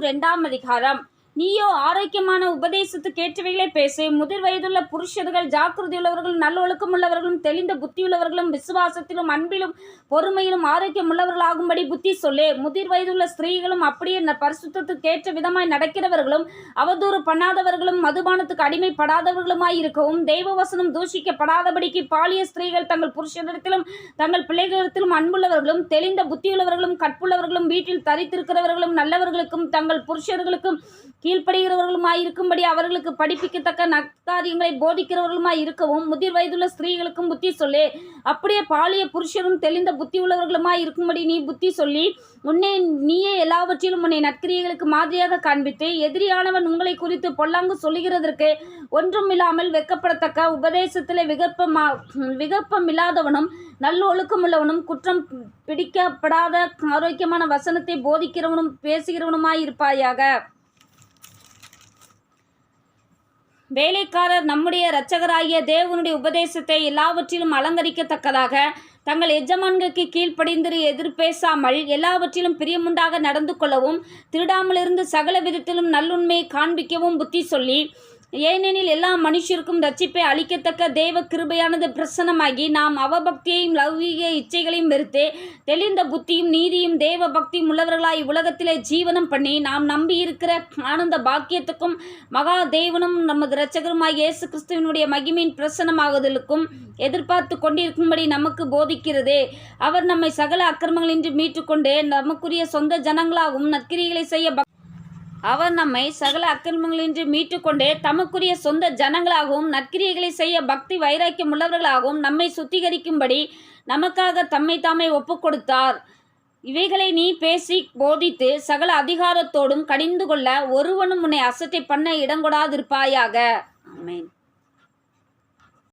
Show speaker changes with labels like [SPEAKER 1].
[SPEAKER 1] 2ஆம் அதிகாரம். நீயோ ஆரோக்கியமான உபதேசத்துக்கு ஏற்றவைகளை பேசு. முதிர் வயதுள்ள புருஷர்கள் ஜாக்கிரதையுள்ளவர்களும் நல்லொழுக்கமுள்ளவர்களும் தெளிந்த புத்தியுள்ளவர்களும் விசுவாசத்திலும் அன்பிலும் பொறுமையிலும் ஆரோக்கியமுள்ளவர்களாகும்படி புத்தி சொல்லு. முதிர் வயதுள்ள ஸ்திரீகளும் அப்படியே பரிசுத்தத்துக்கு ஏற்ற விதமாய் நடக்கிறவர்களும் அவதூறு பண்ணாதவர்களும் மதுபானத்துக்கு அடிமைப்படாதவர்களுமாய் இருக்கவும் தெய்வ வசனம் தூஷிக்கப்படாதபடிக்கு பாலிய ஸ்திரீகள் தங்கள் புருஷனிடத்திலும் தங்கள் பிள்ளைகளிடத்திலும் அன்புள்ளவர்களும் தெளிந்த புத்தியுள்ளவர்களும் கற்புள்ளவர்களும் வீட்டில் தரித்திருக்கிறவர்களும் நல்லவர்களுக்கும் தங்கள் புருஷர்களுக்கும் கீழ்ப்படுகிறவர்களுமாயிருக்கும்படி அவர்களுக்கு படிப்பிக்கத்தக்க நற்காரியங்களை போதிக்கிறவர்களுமாய் இருக்கவும் முதிர் வயதுள்ள ஸ்திரீகளுக்கும் புத்தி சொல்லு. அப்படியே பாலிய புருஷரும் தெளிந்த புத்தி உள்ளவர்களுமாய் இருக்கும்படி நீ புத்தி சொல்லி நீயே எல்லாவற்றிலும் உன்னை நற்கிரியைகளுக்கு மாதிரியாக காண்பித்து எதிரியானவன் உங்களை குறித்து பொல்லாங்கு சொல்லுகிறதற்கு ஒன்றுமில்லாமல் வெட்கப்படத்தக்க உபதேசத்திலே விகற்பமில்லாதவனும் நல்ல ஒழுக்கமுள்ளவனும் குற்றம் பிடிக்கப்படாத ஆரோக்கியமான வசனத்தை போதிக்கிறவனும் பேசுகிறவனுமாய் இருப்பாயாக. வேலைக்காரர் நம்முடைய இரட்சகராகிய தேவனுடைய உபதேசத்தை எல்லாவற்றிலும் அலங்கரிக்கத்தக்கதாக தங்கள் எஜமான்களுக்கு கீழ்ப்படிந்து எதிர்பேசாமல் எல்லாவற்றிலும் பிரியமுண்டாக நடந்து கொள்ளவும் திருடாமலிருந்து சகல விதத்திலும் நல்லுண்மையை காண்பிக்கவும் புத்தி சொல்லி, ஏனெனில் எல்லா மனுஷருக்கும் ரட்சிப்பை அளிக்கத்தக்க தேவ கிருபையானது பிரசன்னமாகி நாம் அவபக்தியையும் லௌகீக இச்சைகளையும் வெறுத்து தெளிந்த புத்தியும் நீதியும் தேவ பக்தியும் உள்ளவர்களாய் உலகத்திலே ஜீவனம் பண்ணி நாம் நம்பியிருக்கிற ஆனந்த பாக்கியத்துக்கும் மகா தேவனும் நமது இரட்சகருமாய் இயேசு கிறிஸ்துவினுடைய மகிமையின் பிரசன்னமாகுதலுக்கும் எதிர்பார்த்து கொண்டிருக்கும்படி நமக்கு போதிக்கிறது. அவர் நம்மை சகல அக்கிரமங்களின்றி மீட்டுக்கொண்டு நமக்குரிய சொந்த ஜனங்களாகவும் நற்கிரியைகளை செய்ய அவர் நம்மை சகல அக்கிரமங்களின்றி மீட்டுக்கொண்டு தமக்குரிய சொந்த ஜனங்களாகவும் நற்கிரியைகளை செய்ய பக்தி வைராக்கியம் உள்ளவர்களாகவும் நம்மை சுத்திகரிக்கும்படி நமக்காக தம்மை தாமே ஒப்பு கொடுத்தார். இவைகளை நீ பேசி போதித்து சகல அதிகாரத்தோடும் கடிந்து கொள்ள ஒருவனும் உன்னை அசட்டை பண்ண இடங்கொடாதிருப்பாயாக. ஆமென்.